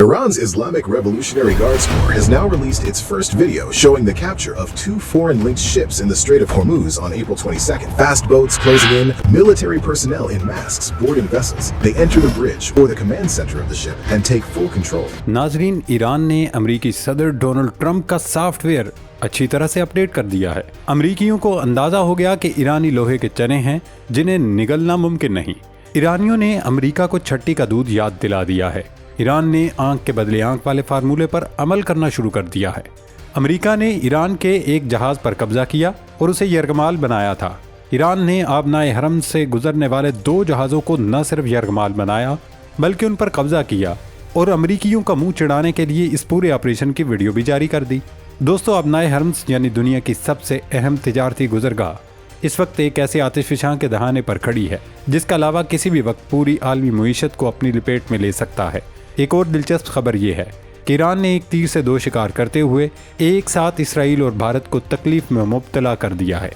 Iran's Islamic Revolutionary Guards Corps has now released its first video showing the capture of 2 foreign-linked ships in the Strait of Hormuz on April 22nd. Fast boats closing in, military personnel in masks boarding vessels. They enter the bridge or the command center of the ship and take full control. नाजरीन, Iran ने अमरीकी सदर Donald Trump का software अच्छी तरह से update कर दिया है। अमरीकियों को अंदाजा हो गया कि ईरानी लोहे के चने हैं जिन्हें निगलना मुमकिन नहीं। ईरानियों ने अमरीका को छट्टी का दूध याद दिला दिया है। ईरान ने आंख के बदले आंख वाले फार्मूले पर अमल करना शुरू कर दिया है। अमरीका ने ईरान के एक जहाज पर कब्जा किया और उसे यरगमाल बनाया था। ईरान ने आबनाए हरम से गुजरने वाले 2 जहाज़ों को न सिर्फ यरगमाल बनाया बल्कि उन पर कब्जा किया और अमरीकियों का मुंह चिढ़ाने के लिए इस पूरे ऑपरेशन की वीडियो भी जारी कर दी। दोस्तों, आबनाए हरम यानी दुनिया की सबसे अहम तिजारती गुजरगाह इस वक्त एक ऐसे आतिशफशां के दहाने पर खड़ी है जिसका लावा किसी भी वक्त पूरी आलमी मईशत को अपनी लपेट में ले सकता है। एक और दिलचस्प खबर ये है कि ईरान ने एक तीर से 2 शिकार करते हुए एक साथ इसराइल और भारत को तकलीफ में मुब्तला कर दिया है।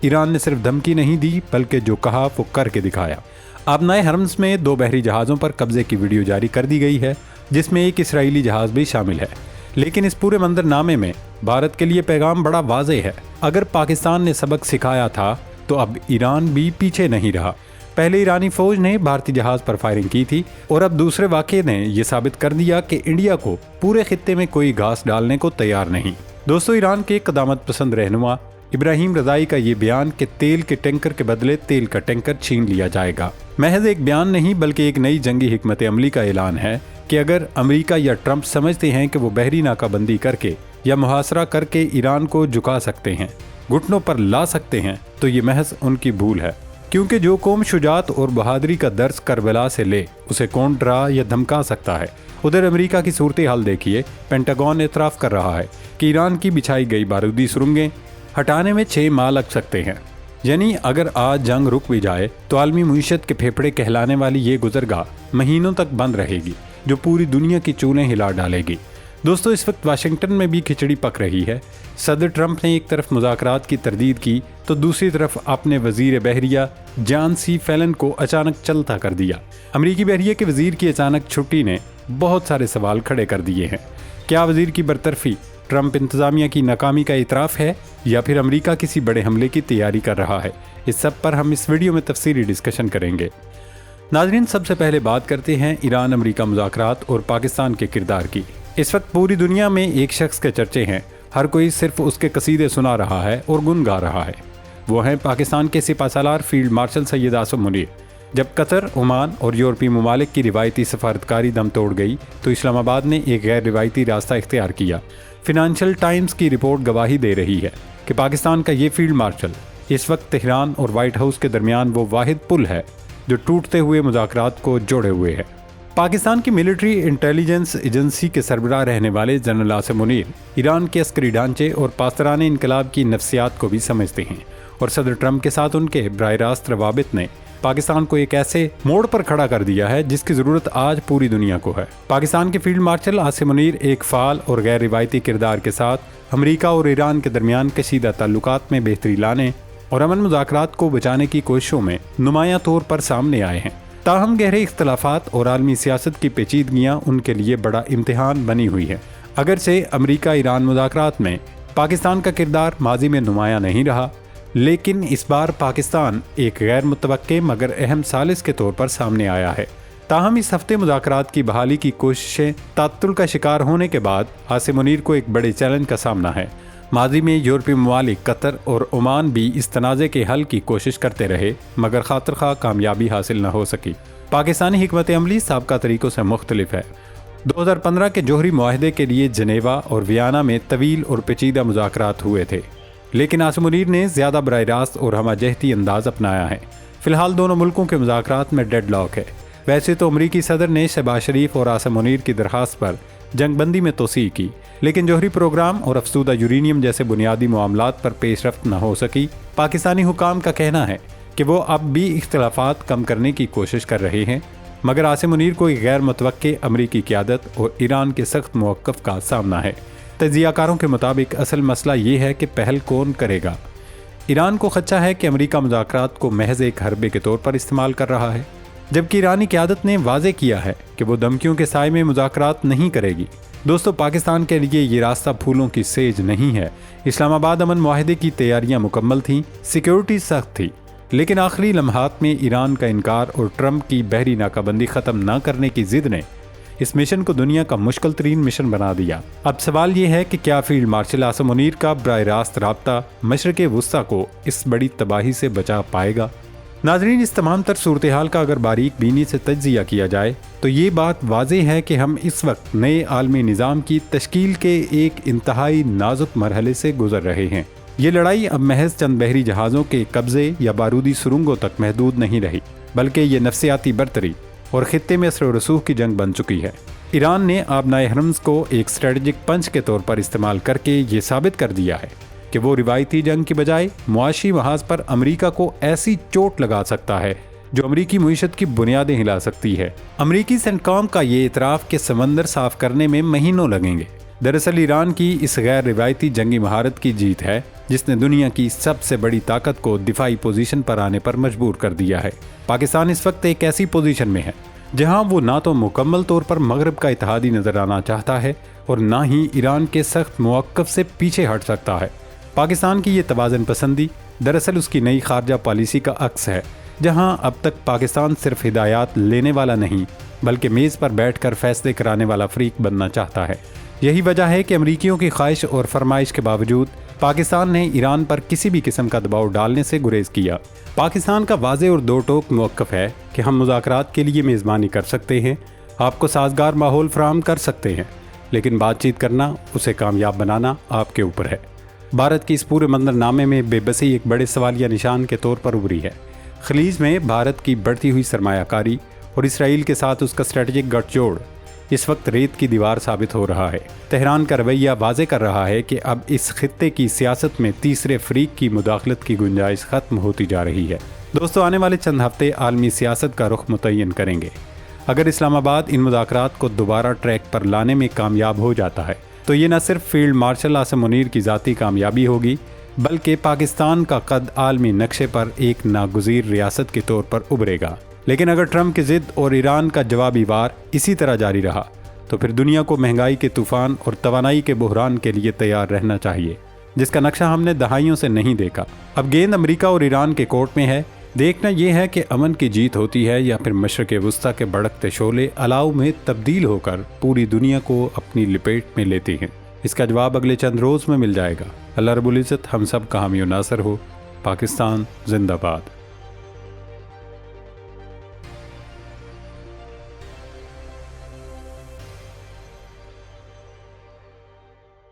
ईरान ने सिर्फ धमकी नहीं दी बल्कि जो कहा वो करके दिखाया। आबनाए हरम्स में 2 बहरी जहाज़ों पर कब्जे की वीडियो जारी कर दी गई है जिसमें एक इसराइली जहाज़ भी शामिल है। लेकिन इस पूरे मंजरनामे में भारत के लिए पैगाम बड़ा वाज़ेह है। अगर पाकिस्तान ने सबक सिखाया था तो अब ईरान भी पीछे नहीं रहा। पहले ईरानी फौज ने भारतीय जहाज पर फायरिंग की थी और अब दूसरे वाक़े ने यह साबित कर दिया कि इंडिया को पूरे खित्ते में कोई घास डालने को तैयार नहीं। दोस्तों, ईरान के कदामत पसंद रहनुमा इब्राहिम रज़ाई का ये बयान कि तेल के टैंकर के बदले तेल का टैंकर छीन लिया जाएगा महज एक बयान नहीं बल्कि एक नई जंगी हिकमत अमली का ऐलान है कि अगर अमेरिका या ट्रंप समझते हैं कि वो बहरी नाकाबंदी करके या मुहासरा करके ईरान को झुका सकते हैं, घुटनों पर ला सकते हैं, तो ये महज उनकी भूल है। क्योंकि जो कौम शुजात और बहादुरी का दर्स करबला से ले उसे कौन डरा या धमका सकता है। उधर अमेरिका की सूरत हाल देखिए। पेंटागन एतराफ़ कर रहा है कि ईरान की बिछाई गई बारूदी सुरंगें हटाने में 6 माह लग सकते हैं। यानी अगर आज जंग रुक भी जाए तो आलमी मईशत के फेफड़े कहलाने वाली ये गुजरगाह महीनों तक बंद रहेगी जो पूरी दुनिया की चूल्हें हिला डालेगी। दोस्तों, इस वक्त वाशिंगटन में भी खिचड़ी पक रही है। सदर ट्रंप ने एक तरफ मुज़ाकरात की तरदीद की तो दूसरी तरफ अपने वज़ीर बहरिया जॉन सी फेलन को अचानक चलता कर दिया। अमरीकी बहरिया के वज़ीर की अचानक छुट्टी ने बहुत सारे सवाल खड़े कर दिए हैं। क्या वज़ीर की बरतरफी ट्रंप इंतज़ामिया की नाकामी का इतराफ़ है या फिर अमरीका किसी बड़े हमले की तैयारी कर रहा है? इस सब पर हम इस वीडियो में तफसीली डिस्कशन करेंगे। नाज़रीन, सबसे पहले बात करते हैं ईरान अमरीका मुज़ाकरात और पाकिस्तान के किरदार की। इस वक्त पूरी दुनिया में एक शख्स के चर्चे हैं। हर कोई सिर्फ उसके कसीदे सुना रहा है और गुन गा रहा है। वो हैं पाकिस्तान के सिपाहसालार फील्ड मार्शल सैयद आसिम मुनीर। जब कतर, ओमान और यूरोपीय ममालिक की रिवायती सफारतकारी दम तोड़ गई तो इस्लामाबाद ने एक गैर रिवायती रास्ता इख्तियार किया। फिनंशियल टाइम्स की रिपोर्ट गवाही दे रही है कि पाकिस्तान का ये फील्ड मार्शल इस वक्त तेहरान और वाइट हाउस के दरमियान वो वाहिद पुल है जो टूटते हुए मुज़ाकरात को जोड़े हुए है। पाकिस्तान की मिलिट्री इंटेलिजेंस एजेंसी के सरबराह रहने वाले जनरल आसिम मुनीर ईरान के अस्करी ढांचे और पासदाराने इनकलाब की नफ्सियात को भी समझते हैं और सदर ट्रंप के साथ उनके बराह रास्त रवाबित ने पाकिस्तान को एक ऐसे मोड़ पर खड़ा कर दिया है जिसकी ज़रूरत आज पूरी दुनिया को है। पाकिस्तान के फील्ड मार्शल आसिम मुनीर एक फ़ाल और गैर रिवायती किरदार के साथ अमरीका और ईरान के दरमियान कशीदा ताल्लुकात में बेहतरी लाने और अमन मुज़ाकरात को बचाने की कोशिशों में नुमायां तौर पर सामने आए हैं। ताहम गहरे इख्तलाफात और आलमी सियासत की पेचीदगियाँ उनके लिए बड़ा इम्तिहान बनी हुई है। अगर से अमरीका ईरान मुज़ाकरात में पाकिस्तान का किरदार माजी में नुमायां नहीं रहा, लेकिन इस बार पाकिस्तान एक गैर मुतवक्के मगर अहम सालिस के तौर पर सामने आया है। ताहम इस हफ्ते मुज़ाकरात की बहाली की कोशिशें तात्तुल का शिकार होने के बाद आसिम मुनीर को एक बड़े चैलेंज का सामना है। माजी में यूरोपीय ममालिक कतर और ओमान भी इस तनाज़े के हल की कोशिश करते रहे मगर खातिर खा कामयाबी हासिल न हो सकी। पाकिस्तानी हिकमत अमली साबका तरीक़ों से मुख्तलिफ है। 2015 के जोहरी मुआहदे के लिए जनेवा और वियना में तवील और पेचीदा मुज़ाकरात हुए थे, लेकिन आसिम मुनीर ने ज़्यादा बराह रास्त और हमाजहती अंदाज़ अपनाया है। फ़िलहाल दोनों मुल्कों के मुज़ाकरात में डेडलॉक है। वैसे तो अमरीकी सदर ने शहबाज शरीफ और आसिम मुनीर की दरख्वास्त पर जंगबंदी में तोसी की, लेकिन जोहरी प्रोग्राम और अफसूदा यूरेनियम जैसे बुनियादी मामलात पर पेशरफ्त न हो सकी। पाकिस्तानी हुकाम का कहना है कि वो अब भी इख्तलाफात कम करने की कोशिश कर रहे हैं, मगर आसिम मुनीर को एक गैर मुतवक्के अमरीकी क़यादत और ईरान के सख्त मौक़िफ़ का सामना है। तजियाकारों के मुताबिक असल मसला ये है कि पहल कौन करेगा। ईरान को खदशा है कि अमरीका मुज़ाकरात को महज एक हरबे के तौर पर इस्तेमाल कर रहा है। جبکہ ایرانی قیادت نے واضح کیا ہے کہ وہ دھمکیوں کے سائے میں مذاکرات نہیں کرے گی۔ دوستو، پاکستان کے لیے یہ راستہ پھولوں کی سیج نہیں ہے۔ اسلام آباد امن معاہدے کی تیاریاں مکمل تھیں، سیکیورٹی سخت تھی، لیکن آخری لمحات میں ایران کا انکار اور ٹرمپ کی بحری ناکہ بندی ختم نہ کرنے کی ضد نے اس مشن کو دنیا کا مشکل ترین مشن بنا دیا۔ اب سوال یہ ہے کہ کیا فیلڈ مارشل عاصم منیر کا براہ راست رابطہ مشرق وسطیٰ کو اس بڑی تباہی سے بچا پائے گا؟ ناظرین، اس تمام تر صورتحال کا اگر باریک بینی سے تجزیہ کیا جائے تو یہ بات واضح ہے کہ ہم اس وقت نئے عالمی نظام کی تشکیل کے ایک انتہائی نازک مرحلے سے گزر رہے ہیں۔ یہ لڑائی اب محض چند بحری جہازوں کے قبضے یا بارودی سرنگوں تک محدود نہیں رہی، بلکہ یہ نفسیاتی برتری اور خطے میں اثر و رسوخ کی جنگ بن چکی ہے۔ ایران نے آبنائے حرمز کو ایک اسٹریٹجک پنچ کے طور پر استعمال کر کے یہ ثابت کر دیا ہے کہ وہ روایتی جنگ کی بجائے معاشی محاذ پر امریکہ کو ایسی چوٹ لگا سکتا ہے جو امریکی معیشت کی بنیادیں ہلا سکتی ہے۔ امریکی سینٹکام کا یہ اعتراف کہ سمندر صاف کرنے میں مہینوں لگیں گے، دراصل ایران کی اس غیر روایتی جنگی مہارت کی جیت ہے جس نے دنیا کی سب سے بڑی طاقت کو دفاعی پوزیشن پر آنے پر مجبور کر دیا ہے۔ پاکستان اس وقت ایک ایسی پوزیشن میں ہے جہاں وہ نہ تو مکمل طور پر مغرب کا اتحادی نظر آنا چاہتا ہے اور نہ ہی ایران کے سخت موقف سے پیچھے ہٹ سکتا ہے۔ پاکستان کی یہ توازن پسندی دراصل اس کی نئی خارجہ پالیسی کا عکس ہے، جہاں اب تک پاکستان صرف ہدایات لینے والا نہیں بلکہ میز پر بیٹھ کر فیصلے کرانے والا فریق بننا چاہتا ہے۔ یہی وجہ ہے کہ امریکیوں کی خواہش اور فرمائش کے باوجود پاکستان نے ایران پر کسی بھی قسم کا دباؤ ڈالنے سے گریز کیا۔ پاکستان کا واضح اور دو ٹوک موقف ہے کہ ہم مذاکرات کے لیے میزبانی کر سکتے ہیں، آپ کو سازگار ماحول فراہم کر سکتے ہیں، لیکن بات چیت کرنا، اسے کامیاب بنانا آپ کے اوپر ہے۔ بھارت کی اس پورے منظرنامے میں بے بسی ایک بڑے سوالیہ نشان کے طور پر ابھری ہے۔ خلیج میں بھارت کی بڑھتی ہوئی سرمایہ کاری اور اسرائیل کے ساتھ اس کا اسٹریٹجک گٹھ جوڑ اس وقت ریت کی دیوار ثابت ہو رہا ہے۔ تہران کا رویہ واضح کر رہا ہے کہ اب اس خطے کی سیاست میں تیسرے فریق کی مداخلت کی گنجائش ختم ہوتی جا رہی ہے۔ دوستو، آنے والے چند ہفتے عالمی سیاست کا رخ متعین کریں گے۔ اگر اسلام آباد ان مذاکرات کو دوبارہ ٹریک پر لانے میں کامیاب ہو جاتا ہے تو یہ نہ صرف فیلڈ مارشل عاصم منیر کی ذاتی کامیابی ہوگی بلکہ پاکستان کا قد عالمی نقشے پر ایک ناگزیر ریاست کے طور پر ابھرے گا۔ لیکن اگر ٹرمپ کی ضد اور ایران کا جوابی وار اسی طرح جاری رہا تو پھر دنیا کو مہنگائی کے طوفان اور توانائی کے بحران کے لیے تیار رہنا چاہیے، جس کا نقشہ ہم نے دہائیوں سے نہیں دیکھا۔ اب گیند امریکہ اور ایران کے کورٹ میں ہے، دیکھنا یہ ہے کہ امن کی جیت ہوتی ہے یا پھر مشرق وسطیٰ کے بھڑکتے شعلے الاؤ میں تبدیل ہو کر پوری دنیا کو اپنی لپیٹ میں لیتے ہیں۔ اس کا جواب اگلے چند روز میں مل جائے گا۔ اللہ رب العزت ہم سب کا حامی و ناصر ہو۔ پاکستان زندہ باد۔